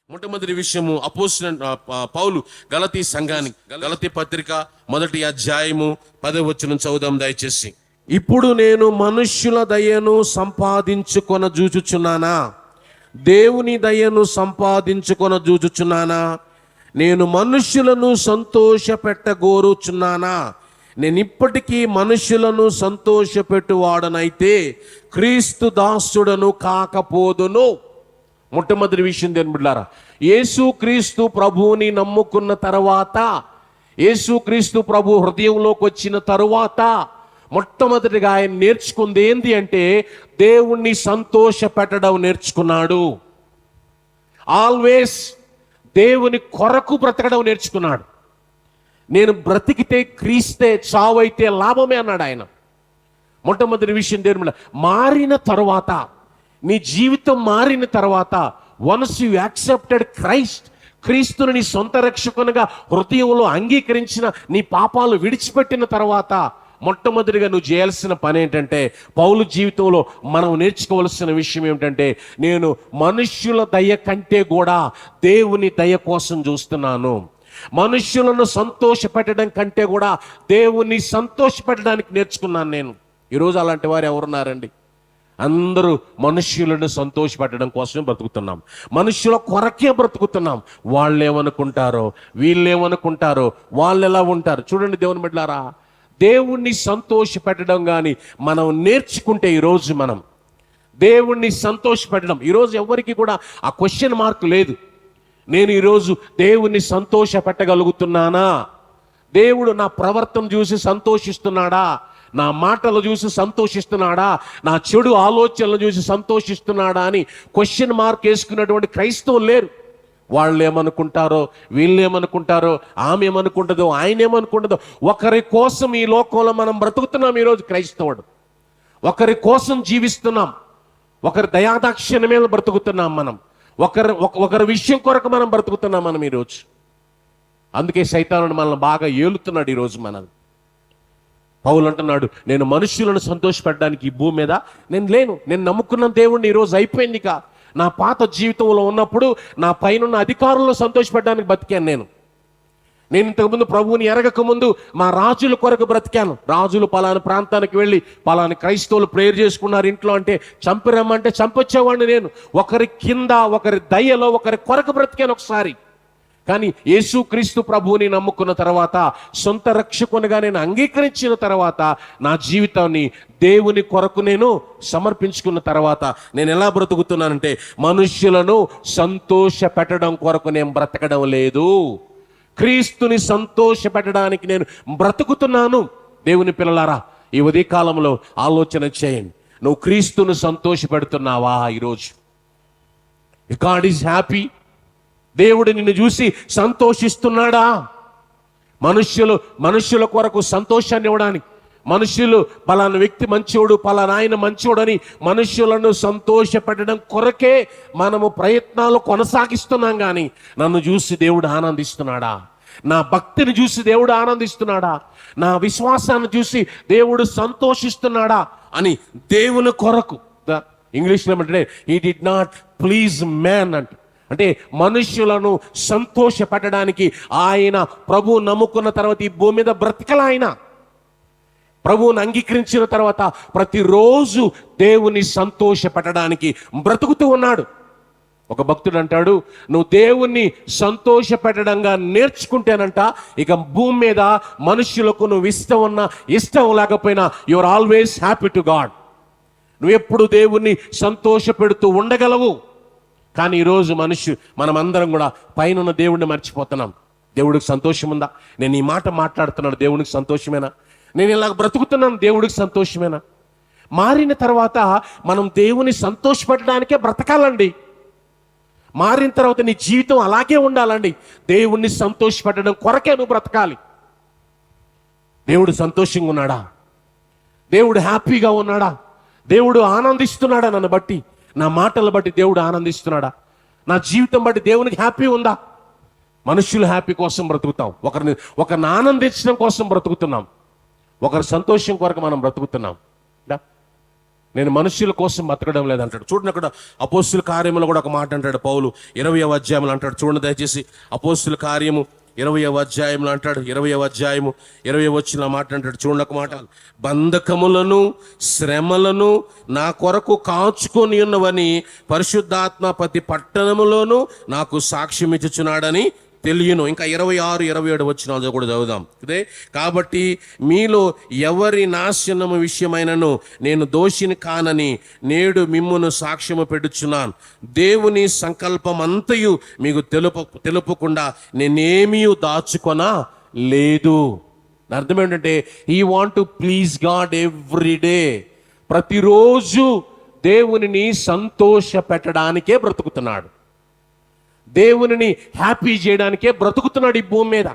మొట్టమొదటి విషయము అపోస్తలుడైన పౌలు గలతీ సంఘానికి, గలతీ పత్రిక 1వ అధ్యాయము 10వ వచనం చదువుదాం దయచేసి. ఇప్పుడు నేను మనుష్యుల దయను సంపాదించుకొన జూచుచున్నానా, దేవుని దయను సంపాదించుకొన జూచుచున్నానా? నేను మనుష్యులను సంతోష పెట్టగోరుచున్నానా? నేను ఇప్పటికీ మనుష్యులను సంతోషపెట్టువాడనైతే క్రీస్తు దాసుడను కాకపోదును. మొట్టమొదటి విషయం దేని బిడ్డారా, యేసుక్రీస్తు ప్రభువుని నమ్ముకున్న తర్వాత, యేసుక్రీస్తు ప్రభు హృదయంలోకి వచ్చిన తరువాత మొట్టమొదటిగా ఆయన నేర్చుకుంది ఏంటి అంటే దేవుణ్ణి సంతోష పెట్టడం నేర్చుకున్నాడు. ఆల్వేస్ దేవుని కొరకు బ్రతకడం నేర్చుకున్నాడు. నేను బ్రతికితే క్రీస్తే, చావైతే లాభమే అన్నాడు ఆయన. మొట్టమొదటి విషయం దేవుని మారిన తరువాత, నీ జీవితం మారిన తర్వాత, వన్స్ యు యాక్సెప్టెడ్ క్రైస్ట్, క్రీస్తుని నీ సొంత రక్షకునిగా హృదయంలో అంగీకరించిన, నీ పాపాలు విడిచిపెట్టిన తర్వాత మొట్టమొదటిగా నువ్వు చేయాల్సిన పని ఏంటంటే, పౌలు జీవితంలో మనం నేర్చుకోవాల్సిన విషయం ఏమిటంటే, నేను మనుష్యుల దయ కంటే కూడా దేవుని దయ కోసం చూస్తున్నాను. మనుష్యులను సంతోష పెట్టడం కంటే కూడా దేవుని సంతోష పెట్టడానికి నేర్చుకున్నాను నేను. ఈరోజు అలాంటి వారు ఎవరున్నారండి? అందరూ మనుష్యులను సంతోషపెట్టడం కోసమే బ్రతుకుతున్నాం, మనుష్యుల కొరకే బ్రతుకుతున్నాం. వాళ్ళు ఏమనుకుంటారో, వీళ్ళు ఏమనుకుంటారో, వాళ్ళు ఎలా ఉంటారు. చూడండి దేవుని బిడ్డలారా, దేవుణ్ణి సంతోష పెట్టడం కానీ మనం నేర్చుకుంటే, ఈరోజు మనం దేవుణ్ణి సంతోష పెట్టడం, ఈరోజు ఎవరికి కూడా ఆ క్వశ్చన్ మార్క్ లేదు. నేను ఈరోజు దేవుణ్ణి సంతోష పెట్టగలుగుతున్నానా? దేవుడు నా ప్రవర్తన చూసి సంతోషిస్తున్నాడా? నా మాటలు చూసి సంతోషిస్తున్నాడా? నా చెడు ఆలోచనలు చూసి సంతోషిస్తున్నాడా అని క్వశ్చన్ మార్క్ వేసుకున్నటువంటి క్రైస్తవులు లేరు. వాళ్ళు ఏమనుకుంటారో, వీళ్ళు ఏమనుకుంటారో, ఆమె ఏమనుకుంటుందో, ఆయన ఏమనుకుంటుందో. ఒకరి కోసం ఈ లోకంలో మనం బ్రతుకుతున్నాం. ఈరోజు క్రైస్తవుడు ఒకరి కోసం జీవిస్తున్నాం, ఒకరి దయాదాక్షిణ్య మీద బ్రతుకుతున్నాం మనం, ఒకరి విషయం కొరకు మనం బ్రతుకుతున్నాం మనం ఈరోజు. అందుకే సైతానుడు మనల్ని బాగా ఏలుతున్నాడు ఈరోజు. మనల్ని పౌలు అంటున్నాడు, నేను మనుష్యులను సంతోషపెట్టడానికి ఈ భూమి మీద నేను లేను. నేను నమ్ముకున్న దేవుడిని ఈరోజు అయిపోయింది. నా పాత జీవితంలో ఉన్నప్పుడు నా పైన అధికారులను సంతోషపెట్టడానికి బతికాను నేను. ఇంతకుముందు ప్రభువుని ఎరగక ముందు మా రాజుల కొరకు బ్రతికాను. రాజులు పలానా ప్రాంతానికి వెళ్ళి పలానా క్రైస్తవులు ప్రేయర్ చేసుకున్నారు ఇంట్లో అంటే చంపిరమ్మంటే చంపొచ్చేవాడిని నేను. ఒకరి కింద, ఒకరి దయలో, ఒకరి కొరకు బ్రతికాను ఒకసారి. కానీ యేసుక్రీస్తు ప్రభువుని నమ్ముకున్న తర్వాత, సొంత రక్షకునిగా నేను అంగీకరించిన తర్వాత, నా జీవితాన్ని దేవుని కొరకు నేను సమర్పించుకున్న తర్వాత నేను ఎలా బ్రతుకుతున్నానంటే, మనుష్యులను సంతోష పెట్టడం కొరకు నేను బ్రతకడం లేదు, క్రీస్తుని సంతోష పెట్టడానికి నేను బ్రతుకుతున్నాను. దేవుని పిల్లలారా, ఈ ఉదయకాలంలో ఆలోచన చేయండి. నువ్వు క్రీస్తును సంతోష పెడుతున్నావా? ఈరోజు గాడ్ ఈజ్ హ్యాపీ. దేవుడు నిన్ను చూసి సంతోషిస్తున్నాడా? మనుష్యుల కొరకు సంతోషాన్ని ఇవ్వడానికి, మనుష్యులు పలానా వ్యక్తి మంచోడు, పలానా ఆయన మంచోడు అని మనుష్యులను సంతోష పెట్టడం కొరకే మనము ప్రయత్నాలు కొనసాగిస్తున్నాం. కానీ నన్ను చూసి దేవుడు ఆనందిస్తున్నాడా? నా భక్తిని చూసి దేవుడు ఆనందిస్తున్నాడా? నా విశ్వాసాన్ని చూసి దేవుడు సంతోషిస్తున్నాడా అని దేవుని కొరకు, ఇంగ్లీష్లో ఏమంటే he did not please man అంటే మనుష్యులను సంతోష పెట్టడానికి ఆయన ప్రభువు నమ్ముకున్న తర్వాత ఈ భూమి మీద బ్రతకల. ఆయన ప్రభువుని అంగీకరించిన తర్వాత ప్రతిరోజు దేవుని సంతోష పెట్టడానికి బ్రతుకుతూ ఉన్నాడు. ఒక భక్తుడు అంటాడు, నువ్వు దేవుణ్ణి సంతోష పెట్టడంగా నేర్చుకుంటేనంట, ఇక భూమి మీద మనుష్యులకు నువ్వు ఇష్టం ఉన్నా ఇష్టం లేకపోయినా you are always happy to God. నువ్వు ఎప్పుడు దేవుణ్ణి సంతోష పెడుతూ ఉండగలవు. కానీ ఈరోజు మనమందరం కూడా పైన దేవుడిని మర్చిపోతున్నాం. దేవుడికి సంతోషం ఉందా? నేను ఈ మాట మాట్లాడుతున్నాను, దేవుడికి సంతోషమేనా? నేను ఇలా బ్రతుకుతున్నాను, దేవుడికి సంతోషమేనా? మారిన తర్వాత మనం దేవుని సంతోషపెట్టడానికే బ్రతకాలండి. మారిన తర్వాత నీ జీవితం అలాగే ఉండాలండి. దేవుణ్ణి సంతోషపెట్టడం కొరకే నువ్వు బ్రతకాలి. దేవుడు సంతోషంగా ఉన్నాడా? దేవుడు హ్యాపీగా ఉన్నాడా? దేవుడు ఆనందిస్తున్నాడా? నన్ను బట్టి, నా మాటలు బట్టి దేవుడు ఆనందిస్తున్నాడా? నా జీవితం బట్టి దేవునికి హ్యాపీ ఉందా? మనుషులు హ్యాపీ కోసం బ్రతుకుతాం, ఒకరిని ఆనందించడం కోసం బ్రతుకుతున్నాం, ఒకరి సంతోషం కొరకు మనం బ్రతుకుతున్నాం. నేను మనుషుల కోసం బతకడం లేదంటాడు. చూడండి, అక్కడ అపోస్తుల కార్యములో కూడా ఒక మాట అంటాడు పౌలు 20వ అధ్యాయంలో అంటాడు. చూడండి దయచేసి, అపోస్తుల కార్యము 20వ అధ్యాయంలో అంటాడు, 20వ అధ్యాయము 20వ వచ్చిన మాట అంటాడు. చూడండి ఒక మాట, బంధకములను శ్రమలను నా కొరకు కాచుకొని ఉన్నవని పరిశుద్ధాత్మ ప్రతి పట్టణములోనూ నాకు సాక్ష్యం ఇచ్చుచున్నాడని తెలియను. ఇంకా 26, 27 వచనాలు కూడా చదువుదాం. అదే, కాబట్టి మీలో ఎవరి నాశనము విషయమైనను నేను దోషిని కానని నేడు మిమ్మును సాక్ష్యము పెడుచున్నాను. దేవుని సంకల్పం అంతయు మీకు తెలుపకుండా నేనేమీ దాచుకొన లేదు. అర్థం ఏంటంటే, he want to please God every day. ప్రతిరోజు దేవునిని సంతోష పెట్టడానికే బ్రతుకుతున్నాడు, దేవునిని హ్యాపీ చేయడానికే బ్రతుకుతున్నాడు ఈ భూమి మీద.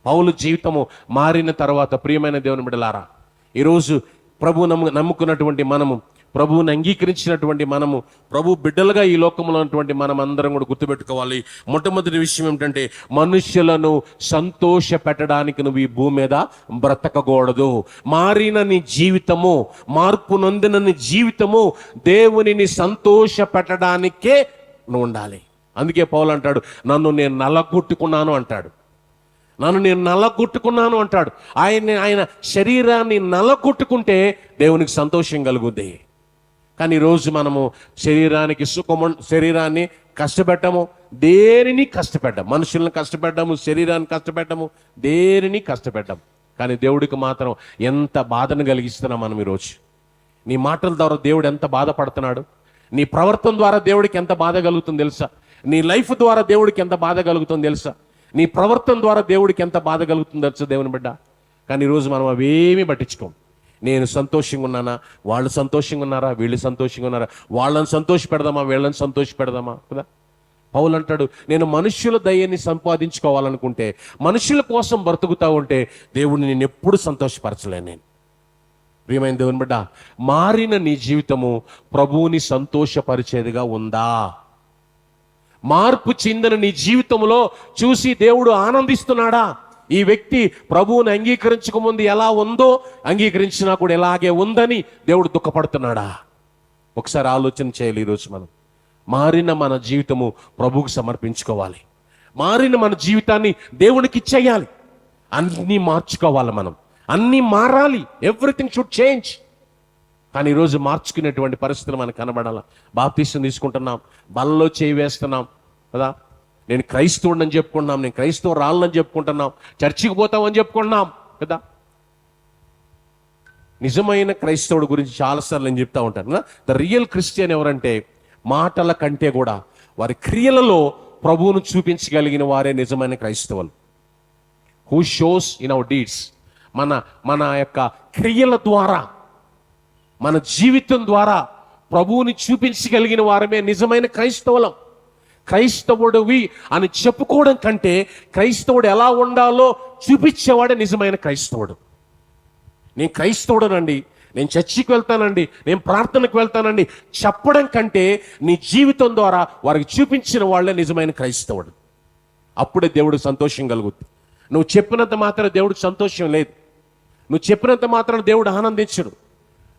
పౌలు జీవితము మారిన తర్వాత ప్రియమైన దేవుని బిడ్డలారా, ఈరోజు ప్రభు నమ్ముకున్నటువంటి మనము, ప్రభువుని అంగీకరించినటువంటి మనము, ప్రభు బిడ్డలుగా ఈ లోకంలో ఉన్నటువంటి మనం అందరం కూడా గుర్తుపెట్టుకోవాలి. మొట్టమొదటి విషయం ఏమిటంటే, మనుష్యులను సంతోష పెట్టడానికి నువ్వు ఈ భూమి మీద బ్రతకకూడదు. మారిన నీ జీవితము, మార్పు నొందిన నీ జీవితము దేవునిని సంతోష పెట్టడానికే నువ్వు ఉండాలి. అందుకే పౌలు అంటాడు, నన్ను నేను నలగొట్టుకున్నాను అంటాడు. నన్ను నేను నలగొట్టుకున్నాను అంటాడు. ఆయన శరీరాన్ని నలగొట్టుకుంటే దేవునికి సంతోషం కలుగుద్ది. కానీ ఈరోజు మనము శరీరాన్ని కష్టపెట్టము, దేనిని కష్టపెట్టాము, మనుషులను కష్టపెట్టాము, శరీరాన్ని కష్టపెట్టాము, దేనిని కష్టపెట్టాము. కానీ దేవుడికి మాత్రం ఎంత బాధను కలిగిస్తున్నాం మనం ఈరోజు. నీ మాటల ద్వారా దేవుడు ఎంత బాధపడుతున్నాడు, నీ ప్రవర్తన ద్వారా దేవుడికి ఎంత బాధ కలుగుతుంది తెలుసా? నీ లైఫ్ ద్వారా దేవుడికి ఎంత బాధ కలుగుతుంది తెలుసా? నీ ప్రవర్తన ద్వారా దేవుడికి ఎంత బాధ కలుగుతుంది తెలుసా దేవుని బిడ్డ? కానీ ఈరోజు మనం అవేమీ పట్టించుకోం. నేను సంతోషంగా ఉన్నానా, వాళ్ళు సంతోషంగా ఉన్నారా, వీళ్ళు సంతోషంగా ఉన్నారా, వాళ్ళని సంతోష పెడదామా, వీళ్ళని సంతోష పెడదామా కదా? పౌలు అంటాడు, నేను మనుష్యుల దయని సంపాదించుకోవాలనుకుంటే, మనుషుల కోసం బ్రతుకుతా ఉంటే దేవుడిని నేను ఎప్పుడు సంతోషపరచలేను. నేను ప్రియమైన దేవుని బిడ్డ, మారిన నీ జీవితము ప్రభువుని సంతోషపరిచేదిగా ఉందా? మార్పు చెందిన నీ జీవితంలో చూసి దేవుడు ఆనందిస్తున్నాడా? ఈ వ్యక్తి ప్రభువుని అంగీకరించక ముందు ఎలా ఉందో అంగీకరించినా కూడా ఎలాగే ఉందని దేవుడు దుఃఖపడుతున్నాడా? ఒకసారి ఆలోచన చేయాలి. ఈరోజు మనం మారిన మన జీవితము ప్రభువుకు సమర్పించుకోవాలి. మారిన మన జీవితాన్ని దేవునికి ఇచ్చేయాలి. అన్నీ మార్చుకోవాలి, మనం అన్నీ మారాలి. Everything should change. కానీ ఈరోజు మార్చుకునేటువంటి పరిస్థితులు మనకు కనబడాల. బాప్తీసం తీసుకుంటున్నాం, బలలో చేయి వేస్తున్నాం కదా, నేను క్రైస్తవుడిని చెప్పుకుంటున్నాం, నేను క్రైస్తవురాలని చెప్పుకుంటున్నాం, చర్చికి పోతామని చెప్పుకుంటున్నాం కదా. నిజమైన క్రైస్తవుడి గురించి చాలాసార్లు నేను చెప్తా ఉంటాను కదా. ద రియల్ క్రిస్టియన్ ఎవరంటే, మాటల కంటే కూడా వారి క్రియలలో ప్రభువును చూపించగలిగిన వారే నిజమైన క్రైస్తవులు. Who shows in our deeds, మన యొక్క క్రియల ద్వారా, మన జీవితం ద్వారా ప్రభువుని చూపించగలిగిన వారమే నిజమైన క్రైస్తవులం. క్రైస్తవుడివి అని చెప్పుకోవడం కంటే క్రైస్తవుడు ఎలా ఉండాలో చూపించేవాడే నిజమైన క్రైస్తవుడు. నేను క్రైస్తవుడనండి, నేను చర్చికి వెళ్తానండి, నేను ప్రార్థనకు వెళ్తానండి చెప్పడం కంటే నీ జీవితం ద్వారా వారికి చూపించిన వాళ్ళే నిజమైన క్రైస్తవుడు. అప్పుడే దేవుడు సంతోషం కలుగుతుంది. నువ్వు చెప్పినంత మాత్రం దేవుడికి సంతోషం లేదు. నువ్వు చెప్పినంత మాత్రం దేవుడు ఆనందించడు.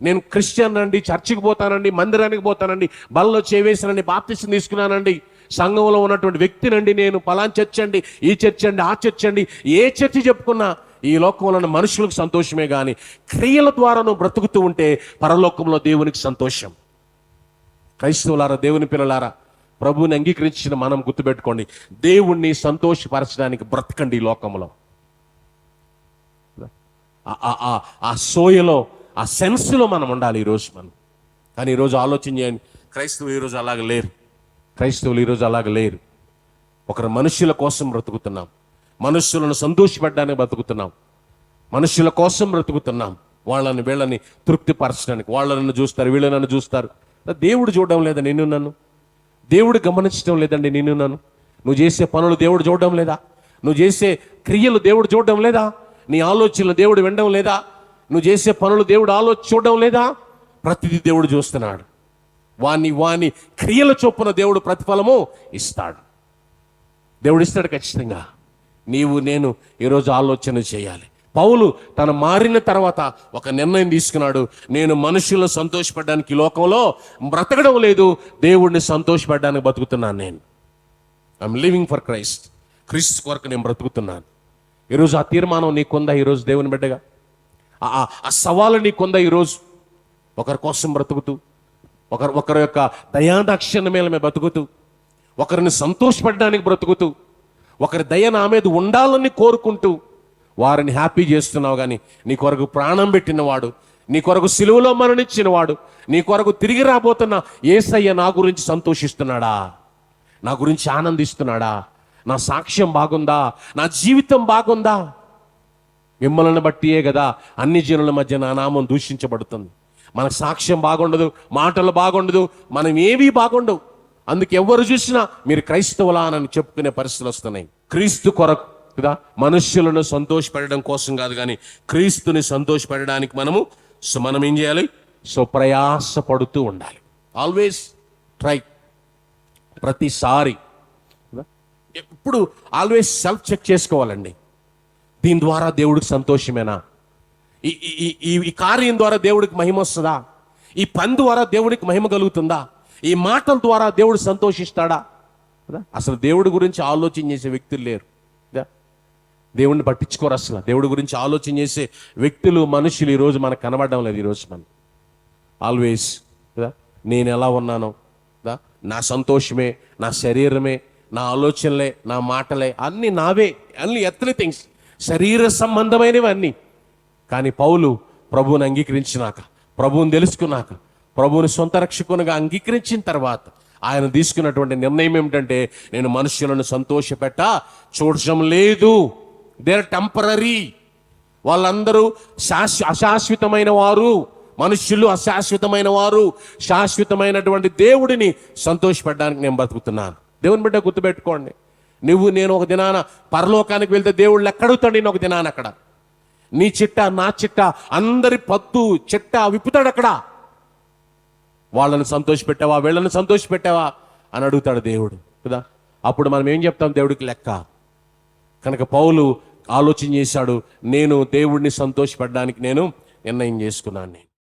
నేను క్రిస్టియన్ అండి, చర్చికి పోతానండి, మందిరానికి పోతానండి, బలలో చేవేసానండి, బాప్తిసం తీసుకున్నానండి, సంఘంలో ఉన్నటువంటి వ్యక్తినండి, నేను పలానా చర్చ్ అండి, ఈ చర్చ్ అండి, ఆ చర్చ్ అండి, ఏ చర్చి చెప్పుకున్నా ఈ లోకంలో ఉన్న మనుషులకు సంతోషమే కానీ క్రియల ద్వారా నువ్వు బ్రతుకుతూ ఉంటే పరలోకంలో దేవునికి సంతోషం. క్రైస్తవులారా, దేవుని పిల్లలారా, ప్రభువుని అంగీకరించిన మనం గుర్తుపెట్టుకోండి, దేవుణ్ణి సంతోషపరచడానికి బ్రతకండి ఈ లోకంలో. ఆ సోయలో, ఆ సెన్స్లో మనం ఉండాలి ఈరోజు మనం. కానీ ఈరోజు ఆలోచన చేయండి, క్రైస్తవులు ఈరోజు అలాగ లేరు. క్రైస్తవులు ఈరోజు అలాగ లేరు. ఒకరు మనుషుల కోసం బ్రతుకుతున్నాం, మనుషులను సంతోషపెట్టడానికి బ్రతుకుతున్నాం, మనుషుల కోసం బ్రతుకుతున్నాం. వాళ్ళని వీళ్ళని తృప్తిపరచడానికి. వాళ్ళు నన్ను చూస్తారు, వీళ్ళు నన్ను చూస్తారు. దేవుడు చూడడం లేదా నిన్ను నన్ను? దేవుడు గమనించడం లేదండి నిన్ను నన్ను? నువ్వు చేసే పనులు దేవుడు చూడడం లేదా? నువ్వు చేసే క్రియలు దేవుడు చూడడం లేదా? నీ ఆలోచనలు దేవుడు వినడం లేదా? నువ్వు చేసే పనులు దేవుడు చూడడం లేదా? ప్రతిదీ దేవుడు చూస్తున్నాడు. వాని క్రియల చొప్పున దేవుడు ప్రతిఫలము ఇస్తాడు. దేవుడు ఇస్తాడు ఖచ్చితంగా. నీవు నేను ఈరోజు ఆలోచన చేయాలి. పౌలు తను మారిన తర్వాత ఒక నిర్ణయం తీసుకున్నాడు. నేను మనుషులను సంతోషపెట్టడానికి ఈ లోకంలో బ్రతకడం లేదు, దేవుడిని సంతోషపెట్టడానికి బతుకుతున్నాను. నేను ఐఎమ్ లివింగ్ ఫర్ క్రైస్ట్. క్రీస్తు కొరకు నేను బ్రతుకుతున్నాను. ఈరోజు ఆ తీర్మానం నీకుందా? ఈరోజు దేవుని బిడ్డగా ఆ సవాలు నీకుందా? ఈరోజు ఒకరి కోసం బ్రతుకుతూ, ఒకరి యొక్క దయాదాక్షిణ్యం మీద బ్రతుకుతూ, ఒకరిని సంతోషపెట్టడానికి బ్రతుకుతూ, ఒకరి దయ నా మీద ఉండాలని కోరుకుంటూ వారిని హ్యాపీ చేస్తున్నావు. కానీ నీ కొరకు ప్రాణం పెట్టినవాడు, నీ కొరకు సిలువలో మరణించినవాడు, నీ కొరకు తిరిగి రాబోతున్న యేసయ్య నా గురించి సంతోషిస్తున్నాడా? నా గురించి ఆనందిస్తున్నాడా? నా సాక్ష్యం బాగుందా? నా జీవితం బాగుందా? మిమ్మల్ని బట్టియే కదా అన్ని జనుల మధ్య నా నామం దూషించబడుతుంది. మనకు సాక్ష్యం బాగుండదు, మాటలు బాగుండదు, మనం ఏవీ బాగుండవు. అందుకు ఎవరు చూసినా మీరు క్రైస్తవులా అని చెప్పుకునే పరిస్థితులు వస్తున్నాయి. క్రీస్తు కొరకు కదా, మనుష్యులను సంతోషపెట్టడం కోసం కాదు, కానీ క్రీస్తుని సంతోషపెట్టడానికి మనం ఏం చేయాలి? ప్రయాసపడుతూ ఉండాలి. Always try. ప్రతిసారి ఎప్పుడు ఆల్వేస్ సెల్ఫ్ చెక్ చేసుకోవాలండి. దీని ద్వారా దేవుడికి సంతోషమేనా? ఈ కార్యం ద్వారా దేవుడికి మహిమ వస్తుందా? ఈ పని ద్వారా దేవుడికి మహిమ కలుగుతుందా? ఈ మాటల ద్వారా దేవుడు సంతోషిస్తాడా? అసలు దేవుడి గురించి ఆలోచన చేసే వ్యక్తులు లేరు. దేవుడిని పట్టించుకోరు. అసలు దేవుడి గురించి ఆలోచన చేసే వ్యక్తులు, మనుషులు ఈరోజు మనకు కనబడడం లేదు. ఈరోజు మనం ఆల్వేస్ నేను ఎలా ఉన్నానో, నా సంతోషమే, నా శరీరమే, నా ఆలోచనలే, నా మాటలే అన్నీ నావే, అన్ని ఎర్త్లీ థింగ్స్, శరీర సంబంధమైనవి అన్నీ. కానీ పౌలు ప్రభువుని అంగీకరించినాక, ప్రభువుని తెలుసుకున్నాక, ప్రభువుని సొంత రక్షకునిగా అంగీకరించిన తర్వాత ఆయన తీసుకున్నటువంటి నిర్ణయం ఏమిటంటే, నేను మనుషులను సంతోషపెట్ట చూడటం లేదు. They're temporary. వాళ్ళందరూ అశాశ్వతమైన వారు. మనుష్యులు అశాశ్వతమైన వారు. శాశ్వతమైనటువంటి దేవుడిని సంతోషపెట్టడానికి నేను బతుకుతున్నాను. దేవుని బిడ్డ గుర్తుపెట్టుకోండి, నేను ఒక దినాన పరలోకానికి వెళ్తే దేవుళ్ళు ఎక్కడుతాడు? నేను ఒక దినాన అక్కడ నీ చిట్ట, నా చిట్ట, అందరి పద్దు చిట్ట విప్పుతాడు అక్కడ. వాళ్ళని సంతోషపెట్టావా, వీళ్ళని సంతోషపెట్టావా అని అడుగుతాడు దేవుడు కదా. అప్పుడు మనం ఏం చెప్తాం? దేవుడికి లెక్క. కనుక పౌలు ఆలోచన చేశాడు, నేను దేవుడిని సంతోషపెట్టడానికి నేను నిర్ణయం చేసుకున్నాను.